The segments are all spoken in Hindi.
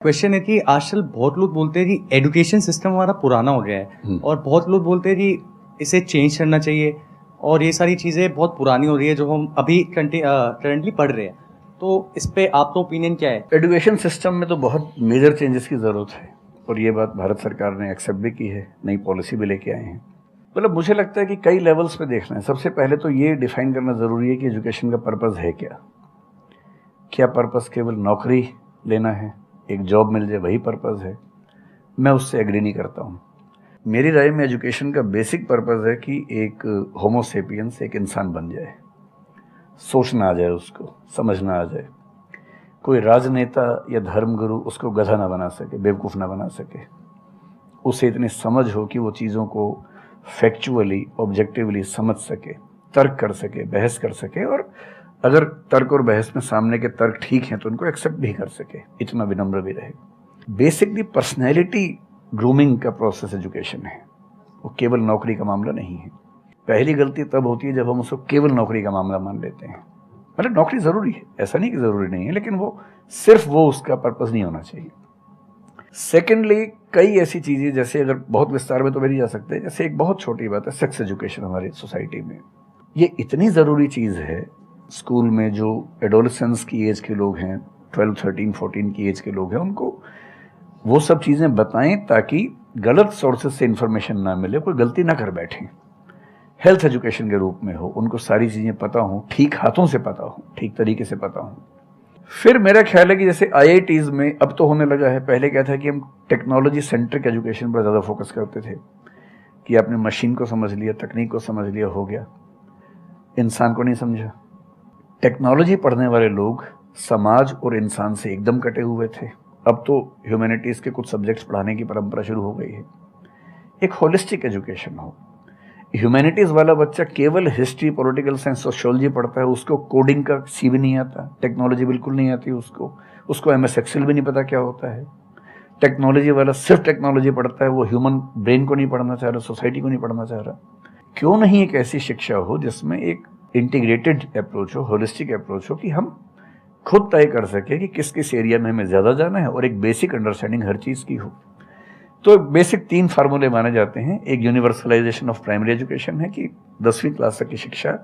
क्वेश्चन है कि आजकल बहुत लोग बोलते हैं कि एजुकेशन सिस्टम हमारा पुराना हो गया है और बहुत लोग बोलते हैं कि इसे चेंज करना चाहिए और ये सारी चीज़ें बहुत पुरानी हो रही है जो हम अभी करंटली पढ़ रहे हैं। तो इस पे आपका ओपिनियन क्या है? एजुकेशन सिस्टम में तो बहुत मेजर चेंजेस की ज़रूरत है और ये बात भारत सरकार ने एक्सेप्ट भी की है, नई पॉलिसी भी लेके आए हैं। मतलब मुझे लगता है कि कई लेवल्स पे देखना है। सबसे पहले तो ये डिफाइन करना ज़रूरी है कि एजुकेशन का पर्पज़ है क्या। क्या पर्पज़ केवल नौकरी लेना है, एक जॉब मिल जाए, वही पर्पज़ है? मैं उससे एग्री नहीं करता हूँ। मेरी राय में एजुकेशन का बेसिक पर्पज़ है कि एक होमो सेपियंस एक इंसान बन जाए, सोचना आ जाए, उसको समझना आ जाए। कोई राजनेता या धर्मगुरु उसको गधा ना बना सके, बेवकूफ़ ना बना सके। उसे इतनी समझ हो कि वो चीज़ों को फैक्चुअली, ऑब्जेक्टिवली समझ सके, तर्क कर सके, बहस कर सके, और अगर तर्क और बहस में सामने के तर्क ठीक हैं तो उनको एक्सेप्ट भी कर सके, इतना विनम्र भी रहे। बेसिकली पर्सनैलिटी ग्रूमिंग का प्रोसेस एजुकेशन है, वो केवल नौकरी का मामला नहीं है। पहली गलती तब होती है जब हम उसको केवल नौकरी का मामला मान लेते हैं। मतलब नौकरी ज़रूरी है, ऐसा नहीं कि ज़रूरी नहीं है, लेकिन वो सिर्फ वो उसका पर्पज़ नहीं होना चाहिए। सेकेंडली, कई ऐसी चीज़ें, जैसे अगर बहुत विस्तार में तो मेरी जा सकते हैं, जैसे एक बहुत छोटी बात है सेक्स एजुकेशन हमारी सोसाइटी में। ये इतनी ज़रूरी चीज़ है। स्कूल में जो एडोलेसेंस की एज के लोग हैं, 12, 13, 14 की एज के लोग हैं, उनको वो सब चीज़ें बताएं ताकि गलत सोर्सेज से इंफॉर्मेशन ना मिले, कोई गलती ना कर बैठें। हेल्थ एजुकेशन के रूप में हो, उनको सारी चीज़ें पता हो, ठीक हाथों से पता हो, ठीक तरीके से पता हो। फिर मेरा ख्याल है कि जैसे IITs में अब तो होने लगा है, पहले क्या था कि हम टेक्नोलॉजी सेंट्रिक एजुकेशन पर ज़्यादा फोकस करते थे कि आपने मशीन को समझ लिया, तकनीक को समझ लिया, हो गया, इंसान को नहीं समझा। टेक्नोलॉजी पढ़ने वाले लोग समाज और इंसान से एकदम कटे हुए थे। अब तो ह्यूमैनिटीज़ के कुछ सब्जेक्ट्स पढ़ाने की परंपरा शुरू हो गई है। एक होलिस्टिक एजुकेशन हो। ह्यूमैनिटीज़ वाला बच्चा केवल हिस्ट्री, पॉलिटिकल साइंस, सोशियोलॉजी पढ़ता है, उसको कोडिंग का सी भी नहीं आता, टेक्नोलॉजी बिल्कुल नहीं आती उसको MS एक्सेल भी नहीं पता क्या होता है। टेक्नोलॉजी वाला सिर्फ टेक्नोलॉजी पढ़ता है, वो ह्यूमन ब्रेन को नहीं पढ़ना चाह रहा, सोसाइटी को नहीं पढ़ना चाह रहा। क्यों नहीं एक ऐसी शिक्षा हो जिसमें एक इंटीग्रेटेड अप्रोच हो, होलिस्टिक अप्रोच हो, कि हम खुद तय कर सके कि किस किस एरिया में हमें ज़्यादा जाना है और एक बेसिक अंडरस्टैंडिंग हर चीज़ की हो। तो बेसिक 3 फार्मूले माने जाते हैं। एक यूनिवर्सलाइजेशन ऑफ प्राइमरी एजुकेशन है कि 10वीं क्लास तक की शिक्षा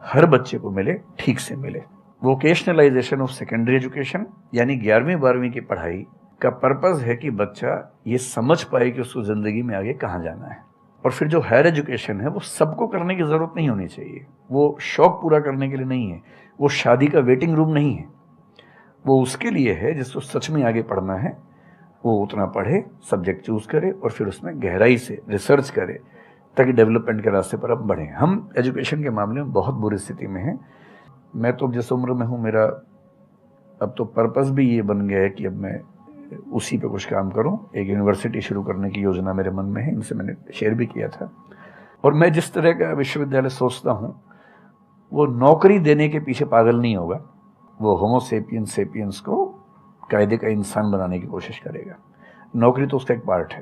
हर बच्चे को मिले, ठीक से मिले। वोकेशनलाइजेशन ऑफ सेकेंडरी एजुकेशन, यानी 11वीं 12वीं की पढ़ाई का पर्पज़ है कि बच्चा ये समझ पाए कि उसको ज़िंदगी में आगे कहाँ जाना है। और फिर जो हायर एजुकेशन है वो सबको करने की ज़रूरत नहीं होनी चाहिए, वो शौक पूरा करने के लिए नहीं है, वो शादी का वेटिंग रूम नहीं है। वो उसके लिए है जिसको सच में आगे पढ़ना है, वो उतना पढ़े, सब्जेक्ट चूज़ करे और फिर उसमें गहराई से रिसर्च करे ताकि डेवलपमेंट के रास्ते पर अब बढ़ें। हम एजुकेशन के मामले में बहुत बुरी स्थिति में हैं। मैं तो जिस उम्र में हूँ, मेरा अब तो पर्पज़ भी ये बन गया है कि अब मैं उसी पे कुछ काम करूं। एक यूनिवर्सिटी शुरू करने की योजना मेरे मन में है, इनसे मैंने शेयर भी किया था। और मैं जिस तरह का विश्वविद्यालय सोचता हूं, वो नौकरी देने के पीछे पागल नहीं होगा, वो होमो सेपियंस को कायदे का इंसान बनाने की कोशिश करेगा। नौकरी तो उसका एक पार्ट है।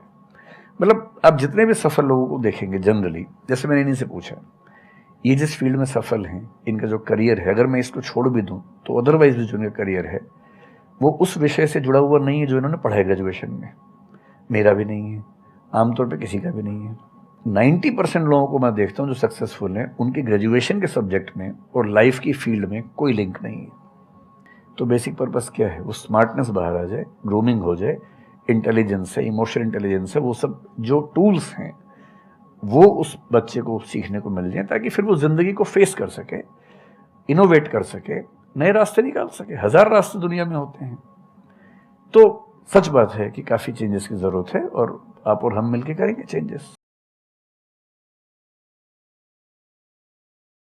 मतलब आप जितने भी सफल लोगों को देखेंगे जनरली, जैसे मैंने इन्हीं से पूछा, ये जिस फील्ड में सफल हैं, इनका जो करियर है, अगर मैं इसको छोड़ भी दूँ तो अदरवाइज भी जो इनका करियर है वो उस विषय से जुड़ा हुआ नहीं है जो इन्होंने पढ़ा है ग्रेजुएशन में। मेरा भी नहीं है, आमतौर पे किसी का भी नहीं है। 90% लोगों को मैं देखता हूँ जो सक्सेसफुल हैं, उनके ग्रेजुएशन के सब्जेक्ट में और लाइफ की फील्ड में कोई लिंक नहीं है। तो बेसिक पर्पस क्या है? वो स्मार्टनेस बाहर आ जाए, ग्रूमिंग हो जाए, इंटेलिजेंस है, इमोशनल इंटेलिजेंस है, वो सब जो टूल्स हैं वो उस बच्चे को सीखने को मिल जाए ताकि फिर वो ज़िंदगी को फेस कर सके, इनोवेट कर सके, नए रास्ते निकाल सके। 1000 रास्ते दुनिया में होते हैं। तो सच बात है कि काफ़ी चेंजेस की ज़रूरत है और आप और हम मिलकर करेंगे चेंजेस।